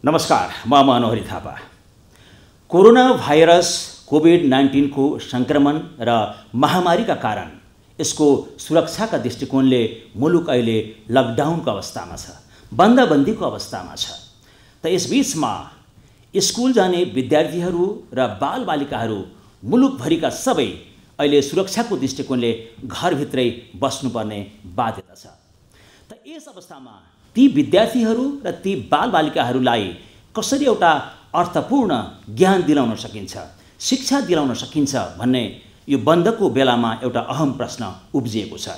नमस्कार, म मनोहरी Thapa. Corona virus COVID-19 को संक्रमण र महामारीका कारण यसको सुरक्षाका दृष्टिकोणले मुलुक अहिले लकडाउनको अवस्थामा छ, बन्दाबन्दीको अवस्थामा छ। त यसबीचमा स्कुल जाने विद्यार्थीहरू र बालबालिकाहरू मुलुकभरिका सबै अहिले सुरक्षाको दृष्टिकोणले घरभित्रै बस्नुपर्ने बाध्यता छ। त यस अवस्थामा ती विद्यार्थीहरू र ती बालबालिकाहरूलाई कसरी एउटा अर्थपूर्ण ज्ञान दिलाउन सकिन्छ, शिक्षा दिलाउन सकिन्छ भन्ने यो बन्दको बेलामा एउटा अहम प्रश्न उब्जिएको छ।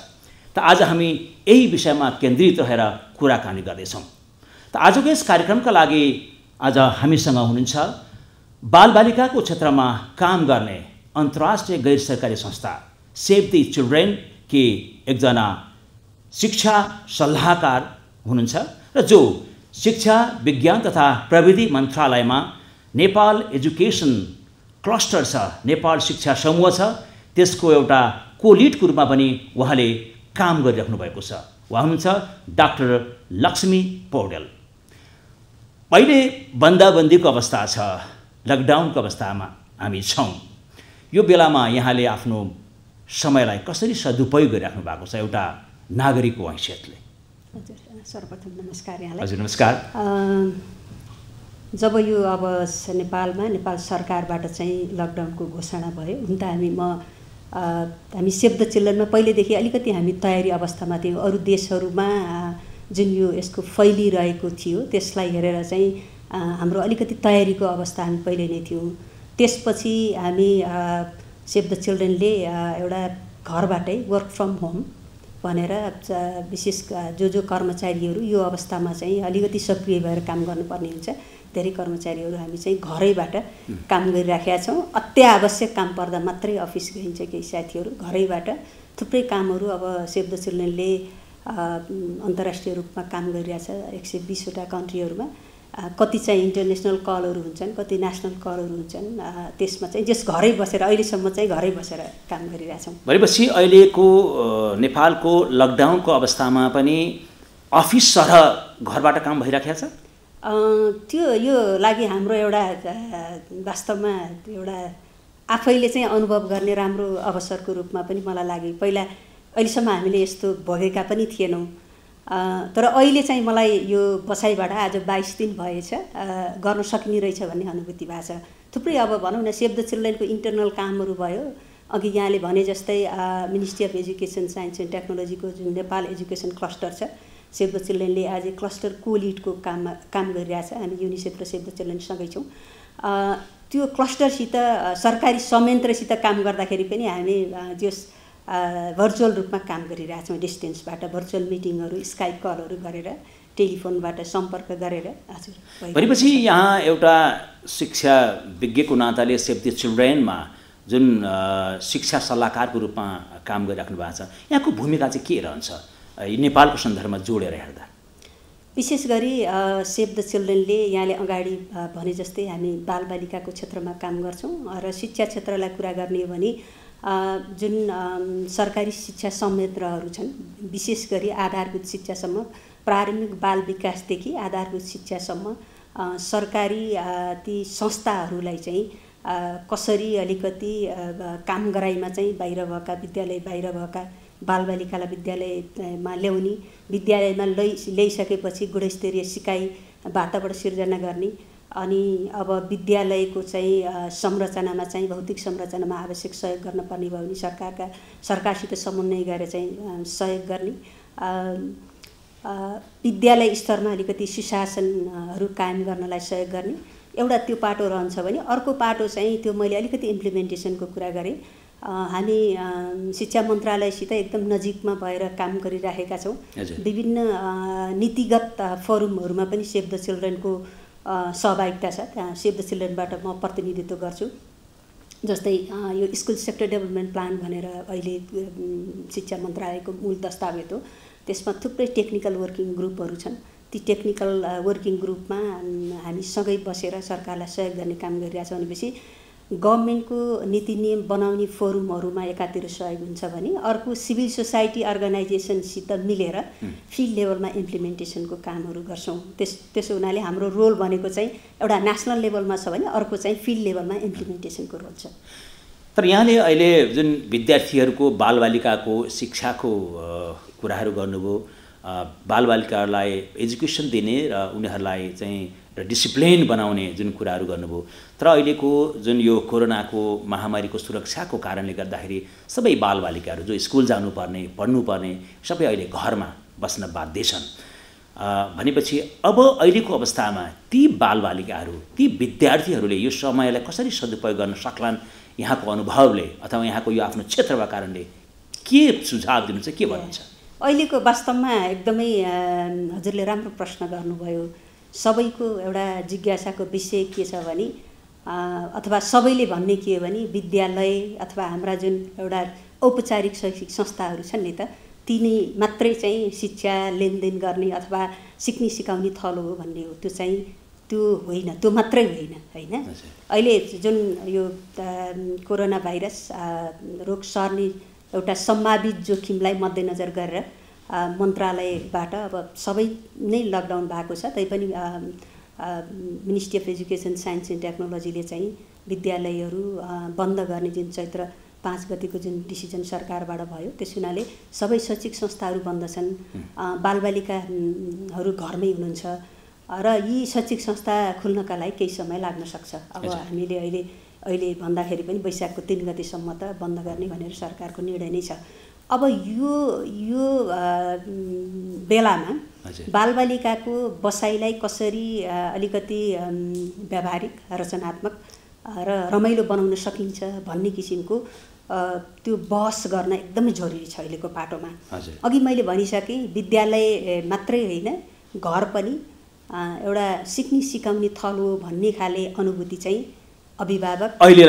त आज हामी यही विषयमा केन्द्रित रहेर कुराकानी गर्दैछौँ। त आजको यस कार्यक्रमका लागि आज हामीसँग हुनुहुन्छ बालबालिकाको क्षेत्रमा काम गर्ने अन्तर्राष्ट्रिय गैर सरकारी संस्था सेभ द चिल्ड्रेन कि एकजना शिक्षा सल्लाहकार हुनुहुन्छ र जो शिक्षा विज्ञान तथा प्रविधि मन्त्रालयमा नेपाल एजुकेसन क्लस्टर छ, नेपाल शिक्षा समूह छ, त्यसको एउटा कोलिडको रूपमा पनि उहाँले काम गरिराख्नु भएको छ। उहाँ हुनुहुन्छ डाक्टर लक्ष्मी पौडेल। अहिले बन्दाबन्दीको अवस्था छ, लकडाउनको अवस्थामा हामी छौँ। यो बेलामा यहाँले आफ्नो समयलाई कसरी सदुपयोग गरिराख्नु भएको छ एउटा नागरिकको हैसियतले? हजुर, सर्वप्रथम नमस्कार यहाँलाई। हजुर नमस्कार। जब यो अब नेपालमा नेपाल सरकारबाट चाहिँ लकडाउनको घोषणा भयो, हुन त हामी सेभ द चिल्ड्रेनमा पहिलेदेखि अलिकति हामी तयारी अवस्थामा थियौँ। अरू देशहरूमा जुन यो यसको फैलिरहेको थियो त्यसलाई हेरेर चाहिँ हाम्रो अलिकति तयारीको अवस्था हामी पहिले नै थियौँ। त्यसपछि हामी सेभ द चिल्ड्रेनले एउटा घरबाटै वर्क फ्रम होम भनेर विशेष जो कर्मचारीहरू यो अवस्थामा चाहिँ अलिकति सक्रिय भएर काम गर्नुपर्ने हुन्छ, धेरै कर्मचारीहरू हामी चाहिँ घरैबाट काम गरिराखेका छौँ। अत्यावश्यक काम पर्दा मात्रै अफिस गइन्छ, केही साथीहरू घरैबाट थुप्रै कामहरू अब सेभ द चिल्ड्रेनले अन्तर्राष्ट्रिय रूपमा काम गरिरहेछ 120वटा कन्ट्रीहरूमा। कति चाहिँ इन्टरनेसनल कलहरू हुन्छन्, कति नेसनल कलहरू हुन्छन्, त्यसमा चाहिँ जस घरै बसेर अहिलेसम्म चाहिँ घरै बसेर काम गरिरहेछौँ। भनेपछि अहिलेको नेपालको लकडाउनको अवस्थामा पनि अफिस सरह घरबाट काम भइराखेको छ? त्यो यो लागि हाम्रो एउटा वास्तवमा एउटा आफैले चाहिँ अनुभव गर्ने राम्रो अवसरको रूपमा पनि मलाई लाग्यो। पहिला अहिलेसम्म हामीले यस्तो भोगेका पनि थिएनौँ, तर अहिले चाहिँ मलाई यो बसाइबाट आज 22 दिन भएछ गर्न सकिने रहेछ भन्ने अनुभूति भएको छ। थुप्रै अब भनौँ न सेभ द चिल्ड्रेनको इन्टरनल कामहरू भयो। अघि यहाँले भने जस्तै ministry of education science and टेक्नोलोजीको जुन नेपाल एजुकेसन क्लस्टर छ, सेभ द चिल्ड्रेनले आज क्लस्टर कोलिडको काम गरिरहेछ। हामी युनिसेफ र सेभ द चिल्ड्रेनसँगै छौँ। त्यो क्लस्टरसित सरकारी संयन्त्रसित काम गर्दाखेरि पनि हामी जस भर्चुअल रूपमा काम गरिरहेछौँ। डिस्टेन्सबाट भर्चुअल मिटिङहरू, स्काइप कलहरू गरेर, टेलिफोनबाट सम्पर्क गरेर। हजुर, भनेपछि यहाँ एउटा शिक्षा विज्ञको नाताले सेभ द चिल्ड्रेनमा जुन शिक्षा सल्लाहकारको रूपमा काम गरिराख्नु भएको छ, यहाँको भूमिका चाहिँ के रहन्छ नेपालको सन्दर्भमा जोडेर हेर्दा? विशेष गरी सेभ द चिल्ड्रेनले यहाँले अगाडि भने जस्तै हामी बालबालिकाको क्षेत्रमा काम गर्छौँ र शिक्षा क्षेत्रलाई कुरा गर्ने हो भने जुन सरकारी शिक्षा संयन्त्रहरू छन्, विशेष गरी आधारभूत शिक्षासम्म, प्रारम्भिक बाल विकासदेखि आधारभूत शिक्षासम्म सरकारी ती संस्थाहरूलाई चाहिँ कसरी अलिकति काम गराइमा चाहिँ बाहिर भएका विद्यालय बाहिर भएका बालबालिकालाई विद्यालयमा ल्याउने, विद्यालयमा ल्याइसकेपछि गुणस्तरीय सिकाइ वातावरण सिर्जना गर्ने, अनि अब विद्यालयको चाहिँ संरचनामा चाहिँ भौतिक संरचनामा आवश्यक सहयोग गर्न पर्ने भयो भने सरकारसित समन्वय गरेर चाहिँ सहयोग गर्ने, विद्यालय स्तरमा अलिकति सुशासनहरू कायम गर्नलाई सहयोग गर्ने एउटा त्यो पाटो रहन्छ भने अर्को पाटो चाहिँ त्यो मैले अलिकति इम्प्लिमेन्टेसनको कुरा गरेँ। हामी शिक्षा मन्त्रालयसित एकदम नजिकमा भएर काम गरिराखेका छौँ। विभिन्न नीतिगत फोरमहरूमा पनि सेभ द चिल्ड्रेनको सहभागिता छ। त्यहाँ सेभ द चिल्ड्रेनबाट म प्रतिनिधित्व गर्छु। जस्तै यो स्कुल सेक्टर डेभलपमेन्ट प्लान भनेर अहिले शिक्षा मन्त्रालयको मूल दस्तावेज हो, त्यसमा थुप्रै टेक्निकल वर्किङ ग्रुपहरू छन्। ती टेक्निकल वर्किङ ग्रुपमा हामी सँगै बसेर सरकारलाई सहयोग गर्ने काम गरिरहेछौँ। भनेपछि गभर्मेन्टको नीति नियम बनाउने फोरमहरूमा एकातिर सहयोग हुन्छ भने अर्को सिभिल सोसाइटी अर्गनाइजेसनसित मिलेर फिल्ड लेभलमा इम्प्लिमेन्टेसनको कामहरू गर्छौँ। त्यसो हुनाले हाम्रो रोल भनेको चाहिँ एउटा नेसनल लेभलमा छ भने अर्को चाहिँ फिल्ड लेभलमा इम्प्लिमेन्टेसनको रोल छ। तर यहाँले अहिले जुन विद्यार्थीहरूको बालबालिकाको शिक्षाको कुराहरू गर्नुभयो, बालबालिकाहरूलाई एजुकेसन दिने र उनीहरूलाई चाहिँ डिसिप्लिन बनाउने जुन कुराहरू गर्नुभयो, तर अहिलेको जुन यो कोरोनाको महामारीको सुरक्षाको कारणले गर्दाखेरि सबै बालबालिकाहरू जो स्कुल जानुपर्ने पढ्नुपर्ने सबै अहिले घरमा बस्न बाध्य छन् भनेपछि अब अहिलेको अवस्थामा ती बालबालिकाहरू ती विद्यार्थीहरूले यो समयलाई कसरी सदुपयोग गर्न सक्लान्? यहाँको अनुभवले अथवा यहाँको यो आफ्नो क्षेत्रका कारणले के सुझाव दिनुहुन्छ, के भन्नुहुन्छ? अहिलेको वास्तवमा एकदमै हजुरले राम्रो प्रश्न गर्नुभयो। सबैको एउटा जिज्ञासाको विषय के छ भने अथवा सबैले भन्ने के हो भने विद्यालय अथवा हाम्रा जुन एउटा औपचारिक शैक्षिक संस्थाहरू छन् नि त तिनी मात्रै चाहिँ शिक्षा लेनदेन गर्ने अथवा सिक्ने सिकाउने थलो हो भन्ने हो। त्यो होइन, त्यो मात्रै होइन। अहिले जुन यो कोरोना भाइरस रोग सर्ने एउटा सम्भावित जोखिमलाई मध्यनजर गरेर मन्त्रालयबाट अब सबै नै लकडाउन भएको छ। तैपनि ministry of education science and टेक्नोलोजीले चाहिँ विद्यालयहरू बन्द गर्ने जुन चैत्र 5 गतिको जुन डिसिजन सरकारबाट भयो त्यस हुनाले सबै शैक्षिक संस्थाहरू बन्द छन्। बालबालिकाहरू घरमै हुनुहुन्छ र यी शैक्षिक संस्था खुल्नका लागि केही समय लाग्न सक्छ। अब हामीले अहिले भन्दाखेरि पनि वैशाखको 3 गतिसम्म त बन्द गर्ने भनेर सरकारको निर्णय नै छ। अब यो बेलामा बालबालिकाको बसाइलाई कसरी अलिकति व्यावहारिक रचनात्मक र रमाइलो बनाउन सकिन्छ भन्ने किसिमको त्यो बहस गर्न एकदमै जरुरी छ अहिलेको पाटोमा। अघि मैले भनिसकेँ विद्यालय मात्रै होइन घर पनि एउटा सिक्ने सिकाउने थलो भन्ने खाले अनुभूति चाहिँ अभिभावक अहिले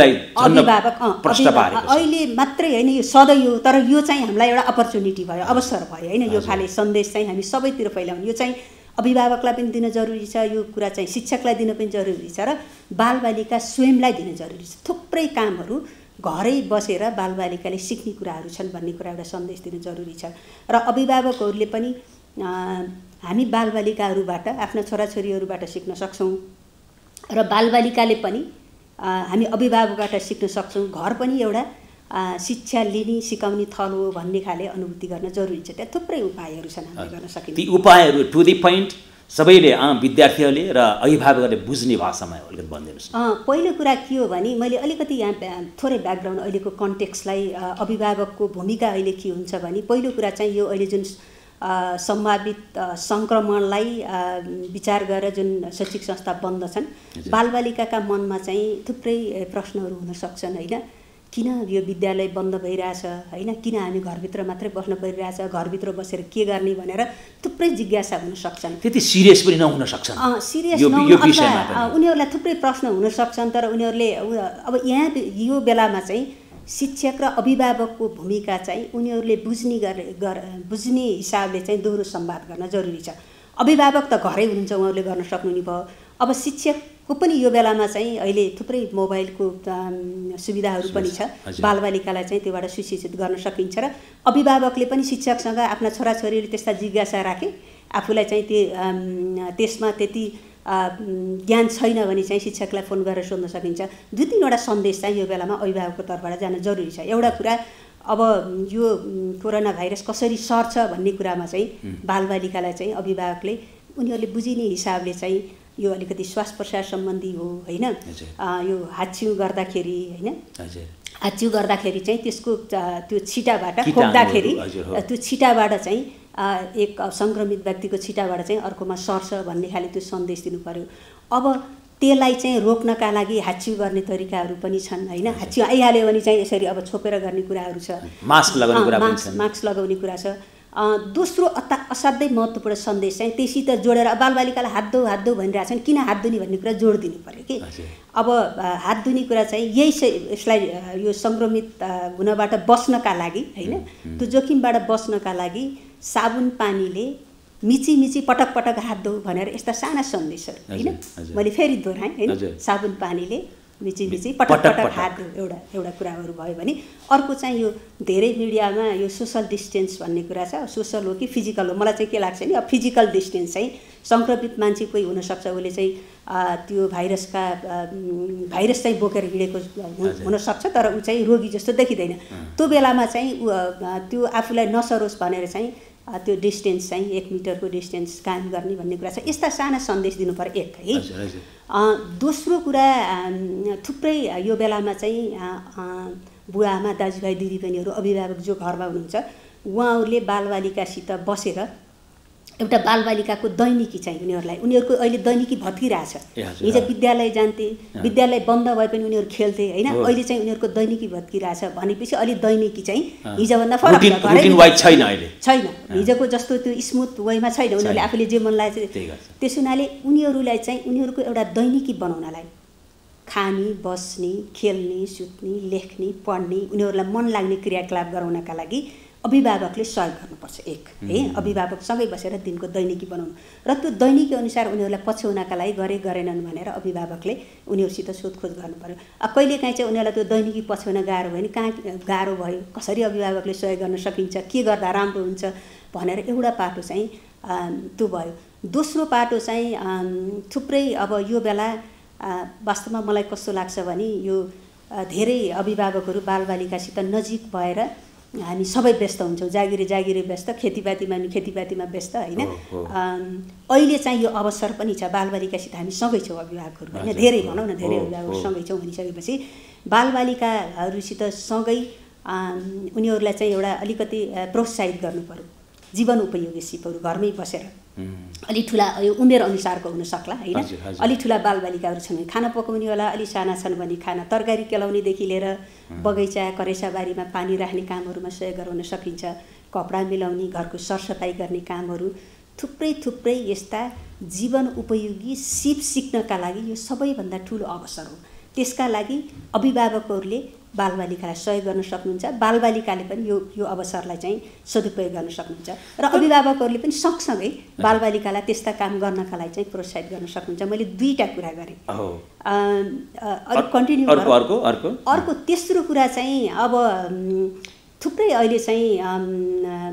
मात्रै होइन यो सधैँ हो। तर यो चाहिँ हामीलाई एउटा अपर्च्युनिटी भयो, अवसर भयो होइन। यो खाले सन्देश चाहिँ हामी सबैतिर फैलाउने, यो चाहिँ अभिभावकलाई पनि दिन जरुरी छ, यो कुरा चाहिँ शिक्षकलाई दिन पनि जरुरी छ र बालबालिका स्वयंलाई दिन जरुरी छ। थुप्रै कामहरू घरै बसेर बालबालिकाले सिक्ने कुराहरू छन् भन्ने कुरा एउटा सन्देश दिन जरुरी छ। र अभिभावकहरूले पनि हामी बालबालिकाहरूबाट आफ्ना छोराछोरीहरूबाट सिक्न सक्छौँ र बालबालिकाले पनि हामी अभिभावकबाट सिक्न सक्छौँ। घर पनि एउटा शिक्षा लिने सिकाउने थलो हो भन्ने खाले अनुभूति गर्न जरुरी छ। त्यहाँ थुप्रै उपायहरू छन् हामीले गर्न सकिन्छ। ती उपायहरू टु द पोइन्ट सबैले विद्यार्थीहरूले र अभिभावकहरूले बुझ्ने भाषामा अलिकति भनिदिनुहोस्। पहिलो कुरा के हो भने मैले अलिकति यहाँ थोरै ब्याकग्राउन्ड अहिलेको कन्टेक्स्टलाई अभिभावकको भूमिका अहिले के हुन्छ भने पहिलो कुरा चाहिँ यो अहिले जुन सम्भावित सङ्क्रमणलाई विचार गरेर जुन शैक्षिक संस्था बन्द छन् बालबालिकाका मनमा चाहिँ थुप्रै प्रश्नहरू हुन सक्छन् होइन। किन यो विद्यालय बन्द भइरहेछ होइन, किन हामी घरभित्र मात्रै बस्न परिरहेछ, घरभित्र बसेर के गर्ने भनेर थुप्रै जिज्ञासा हुन सक्छन्। त्यति सिरियस पनि नहुन सक्छन्, सिरियस उनीहरूलाई थुप्रै प्रश्न हुन सक्छन्। तर उनीहरूले अब यहाँ यो बेलामा चाहिँ शिक्षक र अभिभावकको भूमिका चाहिँ उनीहरूले बुझ्ने हिसाबले चाहिँ दोहोरो संवाद गर्न जरुरी छ। अभिभावक त घरै हुनुहुन्छ, उहाँहरूले गर्न सक्नु नि भयो। अब शिक्षकको पनि यो बेलामा चाहिँ अहिले थुप्रै मोबाइलको सुविधाहरू पनि छ, बालबालिकालाई चाहिँ त्योबाट सुशिक्षित गर्न सकिन्छ। र अभिभावकले पनि शिक्षकसँग आफ्ना छोराछोरीले त्यस्ता जिज्ञासा राखे आफूलाई चाहिँ त्यसमा त्यति ज्ञान छैन भने चाहिँ शिक्षकलाई फोन गरेर सोध्न सकिन्छ। 2-3वटा सन्देश चाहिँ यो बेलामा अभिभावकको तर्फबाट जान जरुरी छ। एउटा कुरा अब यो कोरोना भाइरस कसरी सर्छ भन्ने कुरामा चाहिँ बालबालिकालाई चाहिँ अभिभावकले उनीहरूले बुझिने हिसाबले चाहिँ यो अलिकति श्वास प्रश्वास सम्बन्धी हो होइन। यो हाच्छिउ गर्दाखेरि होइन, हाच्छिउ गर्दाखेरि चाहिँ त्यसको त्यो छिटाबाट खोक्दाखेरि त्यो छिटाबाट चाहिँ एक सङ्क्रमित व्यक्तिको छिटाबाट चाहिँ अर्कोमा सर्छ भन्ने खाले त्यो सन्देश दिनु पर्यो। अब त्यसलाई चाहिँ रोक्नका लागि हाच्छिउ गर्ने तरिकाहरू पनि छन् होइन। हाच्छिउ आइहाल्यो भने चाहिँ यसरी अब छोपेर गर्ने कुराहरू छ, मास्क लगाउने कुरा छ। दोस्रो असाध्यै महत्त्वपूर्ण सन्देश चाहिँ त्यसित जोडेर बालबालिकालाई हात धो भनिरहेछन्, किन हात धुने भन्ने कुरा जोड दिनु पर्यो कि। अब हात धुने कुरा चाहिँ यसलाई यो सङ्क्रमित हुनबाट बस्नका लागि होइन, त्यो जोखिमबाट बस्नका लागि साबुन पानीले मिची पटक हात धो भनेर यस्ता साना सन्देशहरू होइन। मैले फेरि दोहोऱ्याएँ होइन, साबुन पानीले मिची पटक हात एउटा कुराहरू भयो भने अर्को चाहिँ यो धेरै मिडियामा यो सोसल डिस्टेन्स भन्ने कुरा छ। सोसल हो कि फिजिकल हो, मलाई चाहिँ के लाग्छ नि अब फिजिकल डिस्टेन्स चाहिँ सङ्क्रमित मान्छे कोही हुनसक्छ, उसले चाहिँ त्यो भाइरस चाहिँ बोकेर हिँडेको हुनसक्छ, तर ऊ चाहिँ रोगी जस्तो देखिँदैन। त्यो बेलामा चाहिँ त्यो आफूलाई नसरोस् भनेर चाहिँ त्यो डिस्टेन्स चाहिँ 1 मिटरको डिस्टेन्स कायम गर्ने भन्ने कुरा छ। यस्ता साना सन्देश दिनु पर्यो एक है। दोस्रो कुरा थुप्रै यो बेलामा चाहिँ बुवाआमा दाजुभाइ दिदीबहिनीहरू अभिभावक जो घरमा हुनुहुन्छ उहाँहरूले बालबालिकासित बसेर एउटा बालबालिकाको दैनिकी चाहिँ उनीहरूको अहिले दैनिकी भत्किरहेछ। हिजो विद्यालय जान्थे, विद्यालय बन्द भए पनि उनीहरू खेल्थे होइन, अहिले चाहिँ उनीहरूको दैनिकी भत्किरहेछ भनेपछि अहिले दैनिकी चाहिँ हिजोभन्दा फरक छैन, हिजोको जस्तो त्यो स्मुथ वेमा छैन। उनीहरूले आफूले जे मन लागेको त्यस हुनाले उनीहरूलाई चाहिँ उनीहरूको एउटा दैनिकी बनाउनलाई खाने बस्ने खेल्ने सुत्ने लेख्ने पढ्ने उनीहरूलाई मन लाग्ने क्रियाकलाप गराउनका लागि अभिभावकले सहयोग गर्नुपर्छ एक है। अभिभावकसँगै बसेर दिनको दैनिकी बनाउनु र त्यो दैनिकी अनुसार उनीहरूलाई पछ्याउनका लागि गरेनन् भनेर अभिभावकले उनीहरूसित सोधखोज गर्नु पर्यो। कहिलेकाहीँ चाहिँ उनीहरूलाई त्यो दैनिकी पछ्याउन गाह्रो भयो भने कहाँ गाह्रो भयो, कसरी अभिभावकले सहयोग गर्न सकिन्छ, के गर्दा राम्रो हुन्छ भनेर एउटा पाटो चाहिँ त्यो भयो। दोस्रो पाटो चाहिँ थुप्रै अब यो बेला वास्तवमा मलाई कस्तो लाग्छ भने यो धेरै अभिभावकहरू बालबालिकासित नजिक भएर हामी सबै व्यस्त हुन्छौँ, जागिरे व्यस्त, खेतीपातीमा व्यस्त होइन। अहिले चाहिँ यो अवसर पनि छ, बालबालिकासित हामी सँगै छौँ अभिभावकहरू होइन, धेरै भनौँ न धेरै अभिभावकहरू सँगै छौँ भनिसकेपछि बालबालिकाहरूसित सँगै उनीहरूलाई चाहिँ एउटा अलिकति प्रोत्साहित गर्नु पर्यो। जीवन उपयोगी सिपहरू घरमै बसेर अलि ठुला यो उमेर अनुसारको हुन सक्ला होइन, अलि ठुला बालबालिकाहरू छन् भने खाना पकाउनेवाला, अलि साना छन् भने खाना तरकारी केलाउनेदेखि लिएर बगैँचा करेसाबारीमा पानी राख्ने कामहरूमा सहयोग गराउन सकिन्छ, कपडा मिलाउने, घरको सरसफाइ गर्ने कामहरू थुप्रै यस्ता जीवन उपयोगी सिप सिक्नका लागि यो सबैभन्दा ठुलो अवसर हो। त्यसका लागि अभिभावकहरूले बालबालिकालाई सहयोग गर्न सक्नुहुन्छ, बालबालिकाले पनि यो अवसरलाई चाहिँ सदुपयोग गर्न सक्नुहुन्छ र अभिभावकहरूले पनि सँगसँगै बालबालिकालाई त्यस्ता काम गर्नका लागि चाहिँ प्रोत्साहित गर्न सक्नुहुन्छ। मैले दुईटा कुरा गरेँ, अलिक कन्टिन्यू अर्को तेस्रो कुरा चाहिँ अब थुप्रै अहिले चाहिँ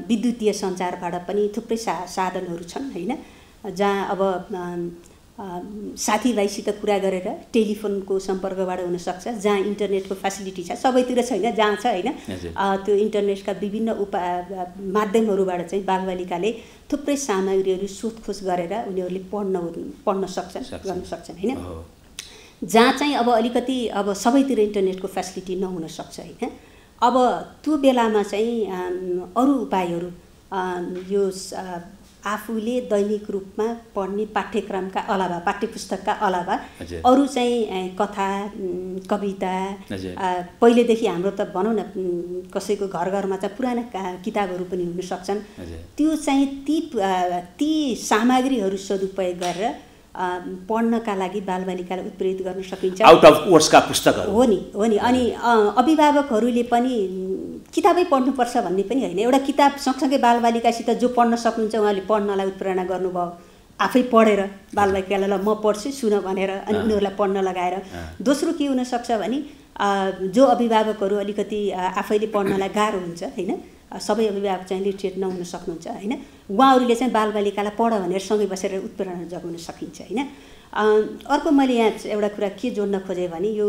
विद्युतीय सञ्चारबाट पनि थुप्रै साधनहरू छन् होइन, जहाँ अब साथीभाइसित कुरा गरेर टेलिफोनको सम्पर्कबाट हुनसक्छ, जहाँ इन्टरनेटको फेसिलिटी छ, सबैतिर छैन, जहाँ छ होइन त्यो इन्टरनेटका विभिन्न माध्यमहरूबाट चाहिँ बालबालिकाले थुप्रै सामग्रीहरू सोधखोज गरेर उनीहरूले पढ्न सक्छन् गर्न सक्छन् होइन। जहाँ चाहिँ अब अलिकति अब सबैतिर इन्टरनेटको फेसिलिटी नहुन सक्छ होइन, अब त्यो बेलामा चाहिँ अरू उपायहरू यो आफूले दैनिक रूपमा पढ्ने पाठ्यक्रमका अलावा पाठ्यपुस्तकका अलावा अरू चाहिँ कथा कविता पहिलेदेखि हाम्रो त भनौँ न कसैको घरमा चाहिँ पुराना किताबहरू पनि हुन सक्छन्, त्यो चाहिँ ती सामग्रीहरू सदुपयोग गरेर पढ्नका लागि बालबालिकालाई उत्प्रेरित गर्न सकिन्छ। आउट अफ कोर्सका पुस्तकहरू हो नि अनि अभिभावकहरूले पनि किताबै पढ्नुपर्छ भन्ने पनि होइन, एउटा किताब सँगसँगै बालबालिकासित जो पढ्न सक्नुहुन्छ उहाँले पढ्नलाई उत्प्रेरणा गर्नुभयो, आफै पढेर बालबालिकालाई ल म पढ्छु सुन भनेर अनि उनीहरूलाई पढ्न लगाएर। दोस्रो के हुनसक्छ भने जो अभिभावकहरू अलिकति आफैले पढ्नलाई गाह्रो हुन्छ होइन, सबै अभिभावक चाहिँ लिटरेट नहुन सक्नुहुन्छ होइन, उहाँहरूले चाहिँ बालबालिकालाई पढ भनेर सँगै बसेर उत्प्रेरणा जगाउन सकिन्छ होइन। अर्को मैले यहाँ एउटा कुरा के जोड्न खोजेँ भने यो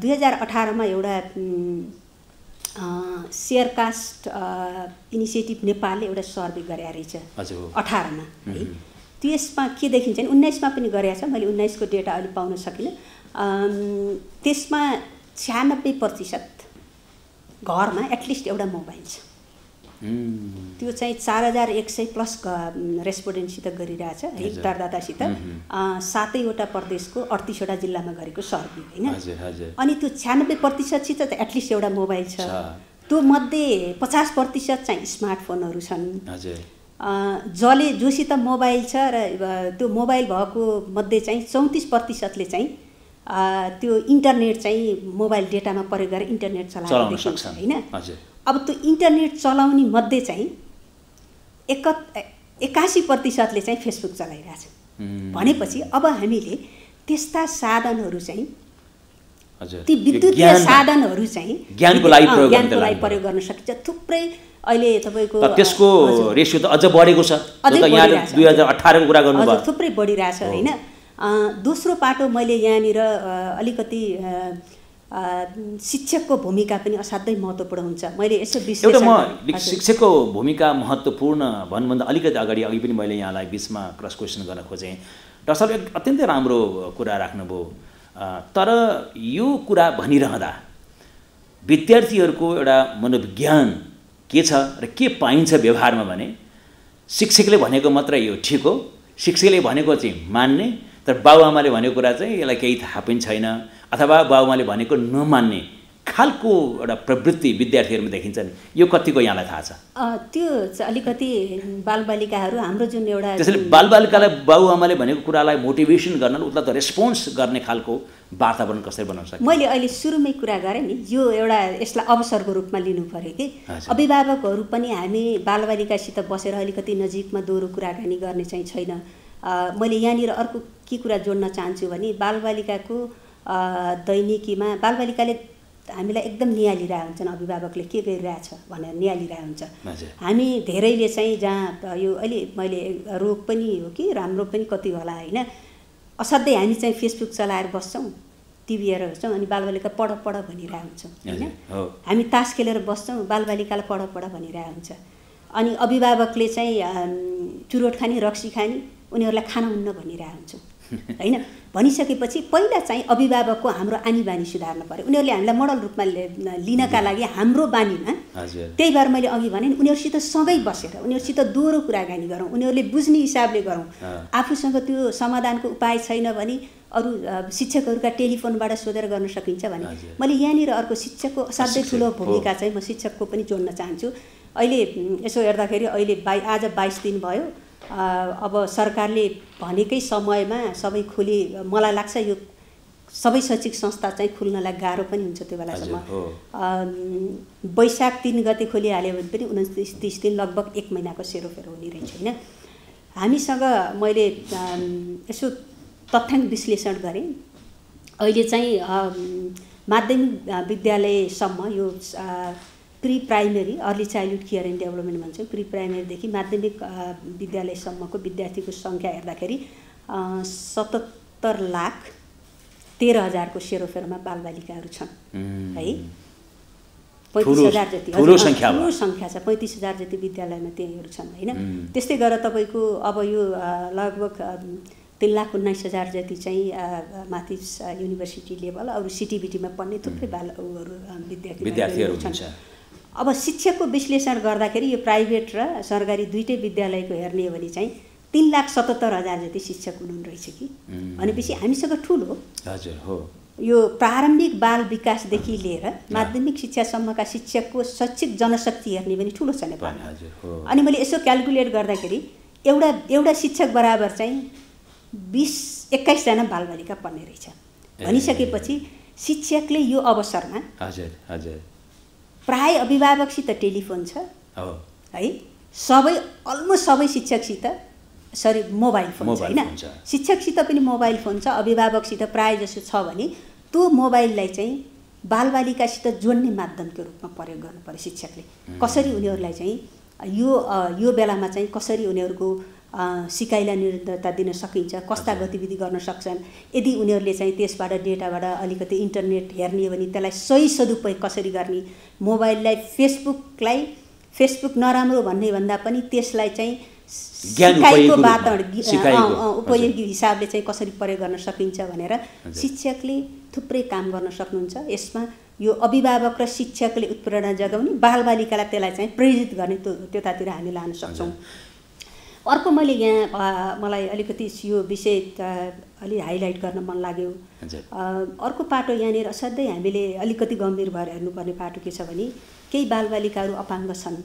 2018मा एउटा सेयरकास्ट इनिसिएटिभ नेपालले एउटा सर्वे गरेको रहेछ 18मा है, त्यसमा के देखिन्छ भने 19मा पनि गरेको छ, मैले 19को डेटा अहिले पाउन सकिनँ। त्यसमा 96% घरमा एटलिस्ट एउटा मोबाइल छ, त्यो चाहिँ 4100+ रेस्पोन्डेन्टसित गरिरहेछ है, उत्तरदातासित 7वटा प्रदेशको 38वटा जिल्लामा गरेको सर्वे होइन। अनि त्यो 96%सित एटलिस्ट एउटा मोबाइल छ, त्यो मध्ये 50% चाहिँ स्मार्टफोनहरू छन्, जोसित मोबाइल छ र त्यो मोबाइल भएको मध्ये चाहिँ 34%ले चाहिँ त्यो इन्टरनेट चाहिँ मोबाइल डेटामा प्रयोग गरेर इन्टरनेट चलाउन सक्छ होइन। अब त्यो इन्टरनेट चलाउने मध्ये चाहिँ 81% चाहिँ फेसबुक चलाइरहेछ भनेपछि अब हामीले त्यस्ता साधनहरू चाहिँ हजुर ती विद्युतीय साधनहरू चाहिँ ज्ञानको लागि प्रयोग गर्न सकिन्छ। थुप्रै अहिले तपाईँको त्यसको रेसियो त अझ बढेको छ। यहाँ 2018 को कुरा गर्नुभयो, थुप्रै बढिरहेछ होइन। दोस्रो पाटो मैले यहाँनिर अलिकति शिक्षकको भूमिका पनि असाध्यै महत्त्वपूर्ण हुन्छ। मैले यसो एउटा म शिक्षकको भूमिका महत्त्वपूर्ण भन्नुभन्दा अलिकति अगाडि पनि मैले यहाँलाई बिचमा क्रस क्वेसन गर्न खोजेँ। डाक्टर साहब अत्यन्तै राम्रो कुरा राख्नुभयो, तर यो कुरा भनिरहँदा विद्यार्थीहरूको एउटा मनोविज्ञान के छ र के पाइन्छ व्यवहारमा भने शिक्षकले भनेको मात्रै यो ठिक हो, शिक्षकले भनेको चाहिँ मान्ने, तर बाबुआमाले भनेको कुरा चाहिँ यसलाई केही थाहा पनि छैन अथवा बाबुआमाले भनेको नमान्ने खालको एउटा प्रवृत्ति विद्यार्थीहरूमा देखिन्छ नि, यो कतिको यहाँलाई थाहा छ? त्यो अलिकति बालबालिकाहरू हाम्रो जुन एउटा त्यसैले बालबालिकालाई बाबुआमाले भनेको कुरालाई मोटिभेसन गर्न उसलाई त रेस्पोन्स गर्ने खालको वातावरण कसरी बनाउन सक्छ? मैले अहिले सुरुमै कुरा गरेँ नि, यो एउटा यसलाई अवसरको रूपमा लिनु पऱ्यो कि अभिभावकहरू पनि हामी बालबालिकासित बसेर अलिकति नजिकमा दोहोरो कुराकानी गर्ने चाहिँ छैन। मैले यहाँनिर अर्को के कुरा जोड्न चाहन्छु भने बालबालिकाको दैनिकीमा बालबालिकाले हामीलाई एकदम निहालिरहेको हुन्छन्, अभिभावकले के गरिरहेछ भनेर निहालिरहेको हुन्छ। हामी धेरैले चाहिँ जहाँ यो अहिले मैले रोग पनि हो कि राम्रो पनि कति होला होइन, असाध्यै हामी चाहिँ फेसबुक चलाएर बस्छौँ, टिभी हेरेर बस्छौँ, अनि बालबालिका पढ भनिरहेको हुन्छौँ होइन। हामी तास खेलेर बस्छौँ, बालबालिकालाई पढ भनिरहेको हुन्छ। अनि अभिभावकले चाहिँ चुरोट खाने रक्सी खाने उनीहरूलाई खाना हुन्न भनिरहेको हुन्छौँ होइन। भनिसकेपछि पहिला चाहिँ अभिभावकको हाम्रो आनी बानी सुधार्नु पर्यो। उनीहरूले हामीलाई मोडल रूपमा लिनका लागि हाम्रो बानीमा त्यही भएर मैले अघि भने उनीहरूसित सँगै बसेर उनीहरूसित दोहोरो कुराकानी गरौँ, उनीहरूले बुझ्ने हिसाबले गरौँ। आफूसँग त्यो समाधानको उपाय छैन भने अरू शिक्षकहरूका टेलिफोनबाट सोधेर गर्न सकिन्छ भने मैले यहाँनिर अर्को शिक्षकको असाध्यै ठुलो भूमिका चाहिँ म शिक्षकको पनि जोड्न चाहन्छु। अहिले यसो हेर्दाखेरि अहिले आज 22 दिन भयो, अब सरकारले भनेकै समयमा सबै खोली, मलाई लाग्छ यो सबै शैक्षिक संस्था चाहिँ खुल्नलाई गाह्रो पनि हुन्छ त्यो बेलासम्म। वैशाख 3 गते खोलिहाल्यो भने पनि 29-30 दिन लगभग 1 महिनाको सेरोफेरो हुने रहेछ होइन। हामीसँग मैले यसो तथ्याङ्क विश्लेषण गरेँ, अहिले चाहिँ माध्यमिक विद्यालयसम्म यो pre primary early childhood care and development भन्छौँ, प्री प्राइमेरीदेखि माध्यमिक विद्यालयसम्मको विद्यार्थीको सङ्ख्या हेर्दाखेरि 77,13,000 को सेरोफेरोमा बालबालिकाहरू छन् है। 35,000 जति ठुलो सङ्ख्या छ, 35,000 जति विद्यालयमा त्यहीहरू छन् होइन। त्यस्तै गरेर तपाईँको अब यो लगभग 3,19,000 जति चाहिँ माथि युनिभर्सिटी लेभल अरू सिटिबिटीमा पढ्ने थुप्रै विद्यार्थीहरू छन्। अब शिक्षकको विश्लेषण गर्दाखेरि यो प्राइभेट र सरकारी दुईटै विद्यालयको हेर्ने हो भने चाहिँ 3,77,000 जति शिक्षक हुनुहुन्न रहेछ कि भनेपछि हामीसँग ठुलो यो प्रारम्भिक बाल विकासदेखि लिएर माध्यमिक शिक्षासम्मका शिक्षकको शैक्षिक जनशक्ति हेर्ने भने ठुलो छ नेपालमा। अनि मैले यसो क्याल्कुलेट गर्दाखेरि एउटा शिक्षक बराबर चाहिँ 20-21 जना बालबालिका पढ्ने रहेछ भनिसकेपछि शिक्षकले यो अवसरमा प्राय अभिभावकसित टेलिफोन छ है, अलमोस्ट सबै शिक्षकसित मोबाइल फोन छ होइन। शिक्षकसित पनि मोबाइल फोन छ, अभिभावकसित प्राय जसो छ भने त्यो मोबाइललाई चाहिँ बालबालिकासित जोड्ने माध्यमको रूपमा प्रयोग गर्नु पर्यो शिक्षकले। कसरी उनीहरूलाई चाहिँ यो बेलामा चाहिँ कसरी उनीहरूको सिकाइलाई निरन्तरता दिन सकिन्छ, कस्ता गतिविधि गर्न सक्छन्, यदि उनीहरूले चाहिँ त्यसबाट डेटाबाट अलिकति इन्टरनेट हेर्ने हो भने त्यसलाई सही सदुपयोग कसरी गर्ने, मोबाइललाई फेसबुक नराम्रो भन्ने भन्दा पनि त्यसलाई चाहिँ सिकाइको वातावरण उपयोगी हिसाबले चाहिँ कसरी प्रयोग गर्न सकिन्छ भनेर शिक्षकले थुप्रै काम गर्न सक्नुहुन्छ। यसमा यो अभिभावक र शिक्षकले उत्प्रेरणा जगाउने, बालबालिकालाई त्यसलाई चाहिँ प्रेरित गर्ने त्यतातिर हामी लान सक्छौँ। अर्को मैले यहाँ मलाई अलिकति यो विषय अलि हाइलाइट गर्न मन लाग्यो। अर्को पाटो यहाँनिर असाध्यै हामीले अलिकति गम्भीर भएर हेर्नुपर्ने पाटो के छ भने केही बालबालिकाहरू अपाङ्ग छन्,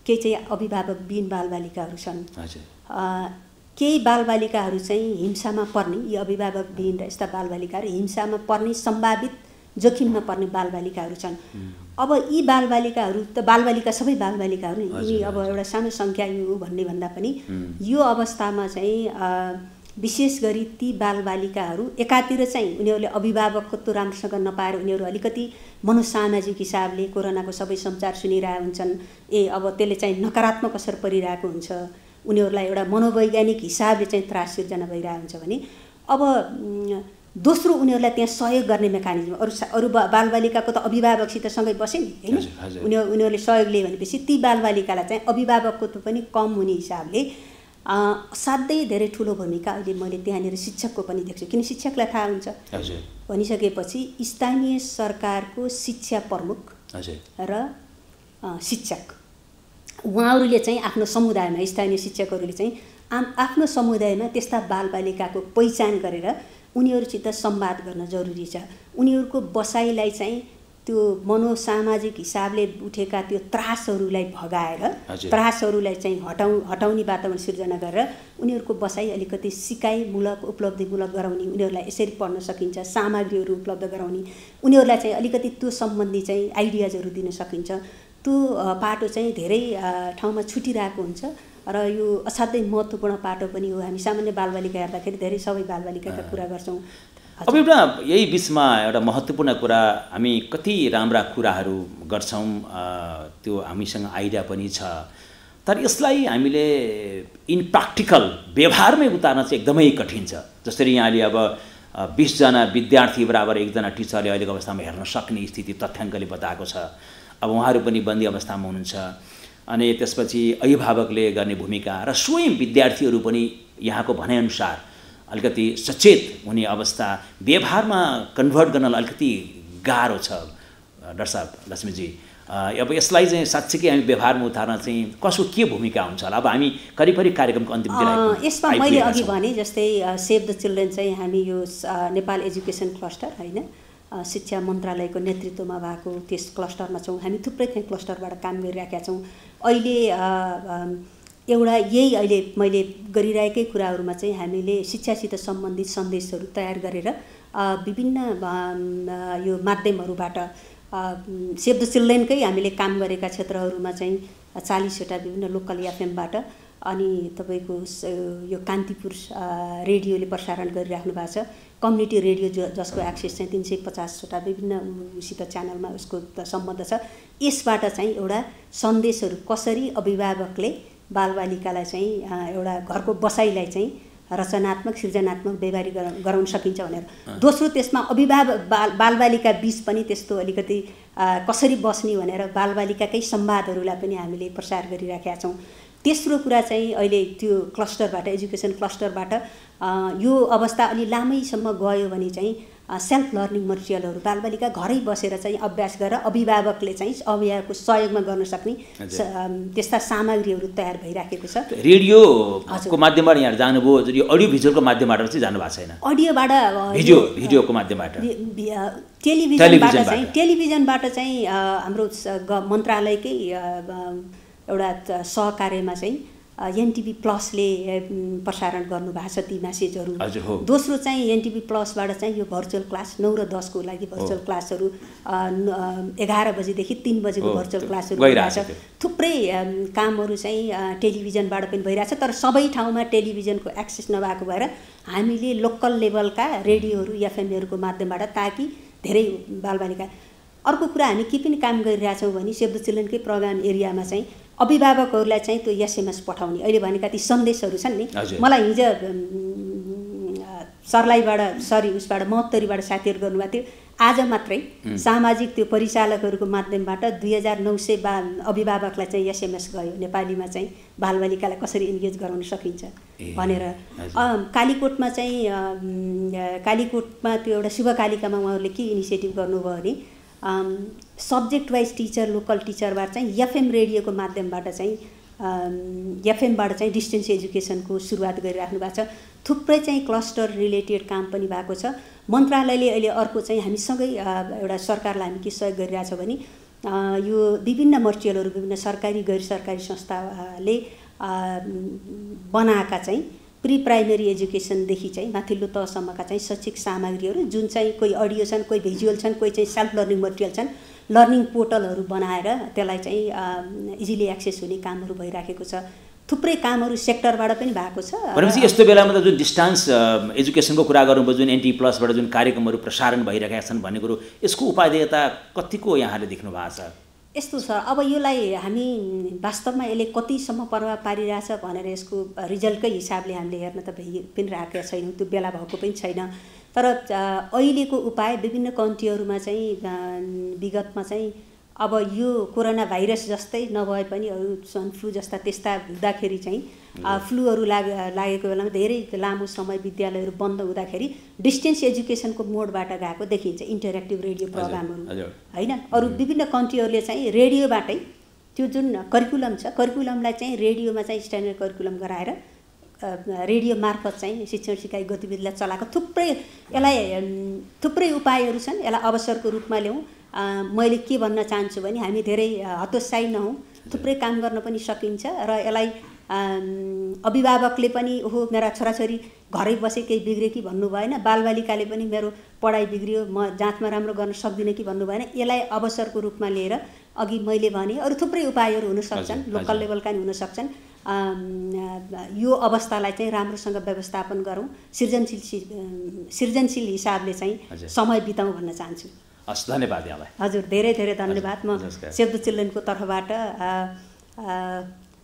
केही चाहिँ अभिभावकविहीन बालबालिकाहरू छन्, केही बालबालिकाहरू चाहिँ हिंसामा पर्ने, यी अभिभावकविहीन र यस्ता बालबालिकाहरू हिंसामा पर्ने सम्भावित जोखिममा पर्ने बालबालिकाहरू छन्। अब यी बालबालिकाहरू त बालबालिका सबै बालबालिकाहरू यिनी अब एउटा सानो सङ्ख्या यो भन्ने भन्दा पनि यो अवस्थामा चाहिँ विशेष गरी ती बालबालिकाहरू एकातिर चाहिँ उनीहरूले अभिभावकत्व राम्रोसँग नपाएर उनीहरू अलिकति मनोसामाजिक हिसाबले कोरोनाको सबै समाचार सुनिरहेका हुन्छन्। अब त्यसले चाहिँ नकारात्मक असर परिरहेको हुन्छ, उनीहरूलाई एउटा मनोवैज्ञानिक हिसाबले चाहिँ त्रास सिर्जना भइरहेको हुन्छ भने अब दोस्रो उनीहरूलाई त्यहाँ सहयोग गर्ने मेकानिजम अरू बालबालिकाको त अभिभावकसित सँगै बसे नि हैन, उनीहरूले सहयोग लिए भनेपछि ती बालबालिकालाई चाहिँ अभिभावकत्व पनि कम हुने हिसाबले असाध्यै धेरै ठुलो भूमिका अहिले मैले त्यहाँनिर शिक्षकको पनि देख्छु। किन शिक्षकलाई थाहा हुन्छ भनिसकेपछि स्थानीय सरकारको शिक्षा प्रमुख र शिक्षक उहाँहरूले चाहिँ आफ्नो समुदायमा स्थानीय शिक्षकहरूले चाहिँ आफ्नो समुदायमा त्यस्ता बालबालिकाको पहिचान गरेर उनीहरूसित संवाद गर्न जरुरी छ। उनीहरूको बसाइलाई चाहिँ त्यो मनोसामाजिक हिसाबले उठेका त्यो त्रासहरूलाई भगाएर त्रासहरूलाई चाहिँ हटाउने वातावरण सिर्जना गरेर उनीहरूको बसाइ अलिकति सिकाइमूलक उपलब्धिमूलक गराउने, उनीहरूलाई यसरी पढ्न सकिन्छ सामग्रीहरू उपलब्ध गराउने, उनीहरूलाई चाहिँ अलिकति त्यो सम्बन्धी चाहिँ आइडियाजहरू दिन सकिन्छ। त्यो पाटो चाहिँ धेरै ठाउँमा छुटिरहेको हुन्छ र यो असाध्यै महत्त्वपूर्ण पाटो पनि हो। हामी सामान्य बालबालिका हेर्दाखेरि धेरै सबै बालबालिकाका कुरा गर्छौँ। अब एउटा यही बिचमा एउटा महत्त्वपूर्ण कुरा, हामी कति राम्रा कुराहरू गर्छौँ, त्यो हामीसँग आइडिया पनि छ, तर यसलाई हामीले इन प्र्याक्टिकल व्यवहारमै उतार्न चाहिँ एकदमै कठिन छ। जसरी यहाँले अब 20 जना विद्यार्थी बराबर एकजना टिचरले अहिलेको अवस्थामा हेर्न सक्ने स्थिति तथ्याङ्कले बताएको छ। अब उहाँहरू पनि बन्दी अवस्थामा हुनुहुन्छ अनि त्यसपछि अभिभावकले गर्ने भूमिका र स्वयं विद्यार्थीहरू पनि यहाँको भनाइअनुसार अलिकति सचेत हुने अवस्था व्यवहारमा कन्भर्ट गर्न अलिकति गाह्रो छ। डाक्टर साहब लक्ष्मीजी, अब यसलाई चाहिँ साँच्चीकै हामी व्यवहारमा उतार्न चाहिँ कसको के भूमिका हुन्छ होला? अब हामी करिब कार्यक्रमको अन्तिमतिर यसमा मैले अघि भने जस्तै सेभ द चिल्ड्रेन चाहिँ हामी यो नेपाल एजुकेसन क्लस्टर हैन शिक्षा मन्त्रालयको नेतृत्वमा भएको त्यस क्लस्टरमा छौँ। हामी थुप्रै त्यहाँ क्लस्टरबाट काम गरिरहेका छौँ। अहिले एउटा यही अहिले मैले गरिरहेकै कुराहरूमा चाहिँ हामीले शिक्षासित सम्बन्धित सन्देशहरू तयार गरेर विभिन्न यो माध्यमहरूबाट सेभ द चिल्ड्रेनकै हामीले काम गरेका क्षेत्रहरूमा चाहिँ 40वटा विभिन्न लोकल एफएमबाट अनि तपाईँको यो कान्तिपुर रेडियोले प्रसारण गरिराख्नु भएको छ, कम्युनिटी रेडियो जसको एक्सेस चाहिँ 350वटा विभिन्न उसित च्यानलमा उसको सम्बन्ध छ। यसबाट चाहिँ एउटा सन्देशहरू कसरी अभिभावकले बालबालिकालाई चाहिँ एउटा घरको बसाइलाई चाहिँ रचनात्मक सृजनात्मक व्यवहारिक गराउन सकिन्छ भनेर, दोस्रो त्यसमा अभिभावक बालबालिका बीच पनि त्यस्तो अलिकति कसरी बस्ने भनेर बालबालिकाकै संवादहरूलाई पनि हामीले प्रसार गरिराखेका छौँ। तेस्रो कुरा चाहिँ अहिले त्यो क्लस्टरबाट एजुकेसन क्लस्टरबाट यो अवस्था अलि लामैसम्म गयो भने चाहिँ सेल्फ लर्निङ मटेरियलहरू बालबालिका घरै बसेर चाहिँ अभ्यास गरेर अभिभावकले चाहिँ अभिभावकको सहयोगमा गर्न सक्ने त्यस्ता सामग्रीहरू तयार भइराखेको छ। रेडियोको माध्यमबाट यहाँ जानुभयो, यो अडियो भिजुअलको माध्यमबाट चाहिँ जानु भएको छैन? अडियोबाट भिडियोको माध्यमबाट टेलिभिजनबाट चाहिँ हाम्रो मन्त्रालयकै एउटा सहकार्यमा चाहिँ एनटिभी प्लसले प्रसारण गर्नुभएको छ ती म्यासेजहरू। दोस्रो चाहिँ एनटिभी प्लसबाट चाहिँ यो भर्चुअल क्लास 9 र 10 को लागि भर्चुअल क्लासहरू 11 बजेदेखि 3 बजेको भर्चुअल क्लासहरू भइरहेछ। थुप्रै कामहरू चाहिँ टेलिभिजनबाट पनि भइरहेछ, तर सबै ठाउँमा टेलिभिजनको एक्सेस नभएको भएर हामीले लोकल लेभलका रेडियोहरू एफएमहरूको माध्यमबाट ताकि धेरै बालबालिका। अर्को कुरा हामी के पनि काम गरिरहेछौँ भने सेभ द चिल्ड्रेनकै प्रोग्राम एरियामा चाहिँ अभिभावकहरूलाई चाहिँ त्यो एसएमएस पठाउने अहिले भनेका ती सन्देशहरू छन् नि। मलाई हिजो उसबाट महोत्तरीबाट साथीहरू गर्नुभएको थियो, आज मात्रै सामाजिक त्यो परिचालकहरूको माध्यमबाट 2900 अभिभावकलाई चाहिँ एसएमएस गयो नेपालीमा चाहिँ बालबालिकालाई कसरी इन्गेज गराउन सकिन्छ भनेर। कालीकोटमा चाहिँ कालीकोटमा त्यो एउटा शुभकालिकामा उहाँहरूले के इनिसिएटिभ गर्नुभयो भने सब्जेक्ट वाइज टिचर लोकल टिचरबाट चाहिँ एफएम रेडियोको माध्यमबाट चाहिँ एफएमबाट चाहिँ डिस्टेन्स एजुकेसनको सुरुवात गरिराख्नु भएको छ। थुप्रै चाहिँ क्लस्टर रिलेटेड काम पनि भएको छ। मन्त्रालयले अहिले अर्को चाहिँ हामीसँगै एउटा सरकारलाई हामी के सहयोग गरिरहेछौँ भने यो विभिन्न मटेरियलहरू विभिन्न सरकारी गैर सरकारी संस्थाले बनाएका चाहिँ प्री प्राइमेरी एजुकेसनदेखि चाहिँ माथिल्लो तहसम्मका चाहिँ शैक्षिक सामग्रीहरू जुन चाहिँ कोही अडियो छन्, कोही भिजुअल छन्, कोही चाहिँ सेल्फ लर्निङ मटेरियल छन्, लर्निङ पोर्टलहरू बनाएर त्यसलाई चाहिँ इजिली एक्सेस हुने कामहरू भइराखेको छ। थुप्रै कामहरू सेक्टरबाट पनि भएको छ। भनेपछि यस्तो बेलामा त जुन डिस्टान्स एजुकेसनको कुरा गर्नुभयो, जुन NT+ जुन कार्यक्रमहरू प्रसारण भइरहेका छन् भन्ने कुरो, यसको उपादेयता कतिको यहाँले देख्नु भएको छ? यस्तो छ, अब यसलाई हामी वास्तवमा यसले कतिसम्म प्रभाव पारिरहेछ भनेर यसको रिजल्टकै हिसाबले हामीले हेर्न त पनि राखेका छैनौँ, त्यो बेला भएको पनि छैन। तर अहिलेको उपाय विभिन्न कन्ट्रीहरूमा चाहिँ विगतमा चाहिँ अब यो कोरोना भाइरस जस्तै नभए पनि अरू स्वाइन फ्लू जस्ता त्यस्ता हुँदाखेरि चाहिँ फ्लूहरू लागेको बेलामा धेरै लामो समय विद्यालयहरू बन्द हुँदाखेरि डिस्टेन्स एजुकेसनको मोडबाट गएको देखिन्छ, इन्टरेक्टिभ रेडियो प्रोग्रामहरू होइन। अरू विभिन्न कन्ट्रीहरूले चाहिँ रेडियोबाटै त्यो जुन करिकुलम छ, करिकुलमलाई चाहिँ रेडियोमा चाहिँ स्ट्यान्डर्ड करिकुलम गराएर रेडियो मार्फत चाहिँ शिक्षण सिकाइ गतिविधिलाई चलाएको थुप्रै उपायहरू छन्। यसलाई अवसरको रूपमा ल्याउँ। मैले के भन्न चाहन्छु भने हामी धेरै हतोत्साही नहौँ, थुप्रै काम गर्न पनि सकिन्छ र यसलाई अभिभावकले पनि ओहो मेरा छोराछोरी घरै बसे केही बिग्रियो कि भन्नु भएन, बालबालिकाले पनि मेरो पढाइ बिग्रियो म जाँचमा राम्रो गर्न सक्दिनँ कि भन्नु भएन। यसलाई अवसरको रूपमा लिएर अघि मैले भने अरू थुप्रै उपायहरू हुन सक्छन्, लोकल लेभलका नि हुन सक्छन्। यो अवस्थालाई चाहिँ राम्रोसँग व्यवस्थापन गरौँ, सृजनशील हिसाबले चाहिँ समय बिताउँ भन्न चाहन्छु। हस्, धन्यवाद यहाँलाई। हजुर, धेरै धेरै धन्यवाद। म सेभ द चिल्ड्रेनको तर्फबाट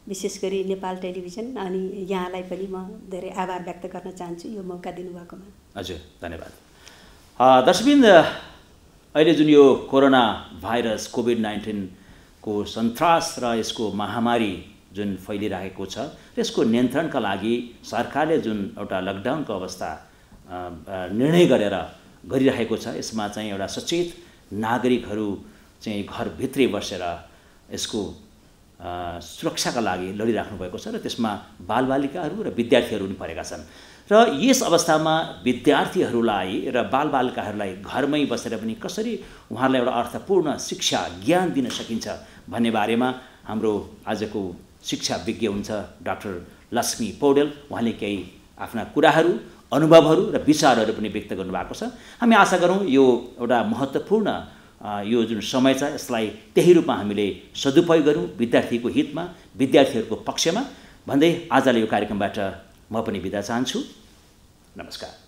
विशेष गरी नेपाल टेलिभिजन अनि यहाँलाई पनि म धेरै आभार व्यक्त गर्न चाहन्छु यो मौका दिनुभएकोमा। हजुर, धन्यवाद। दर्शकवृन्द, अहिले जुन यो कोरोना भाइरस कोभिड-19 को सन्तास र यसको महामारी जुन फैलिरहेको छ, त्यसको नियन्त्रणका लागि सरकारले जुन एउटा लकडाउनको अवस्था निर्णय गरिरहेको छ, यसमा चाहिँ एउटा सचेत नागरिकहरू चाहिँ घरभित्रै बसेर यसको सुरक्षाका लागि लडिराख्नु भएको छ र त्यसमा बालबालिकाहरू र विद्यार्थीहरू पनि परेका छन्। र यस अवस्थामा विद्यार्थीहरूलाई र बालबालिकाहरूलाई घरमै बसेर पनि कसरी उहाँहरूलाई एउटा अर्थपूर्ण शिक्षा ज्ञान दिन सकिन्छ भन्ने बारेमा हाम्रो आजको शिक्षा विज्ञ हुन्छ डाक्टर लक्ष्मी पौडेल। उहाँले केही आफ्ना कुराहरू, अनुभवहरू र विचारहरू पनि व्यक्त गर्नुभएको छ। हामी आशा गरौँ यो एउटा महत्त्वपूर्ण यो जुन समय छ यसलाई त्यही रूपमा हामीले सदुपयोग गरौँ विद्यार्थीको हितमा, विद्यार्थीहरूको पक्षमा भन्दै आजलाई यो कार्यक्रमबाट म पनि बिदा चाहन्छु। नमस्कार।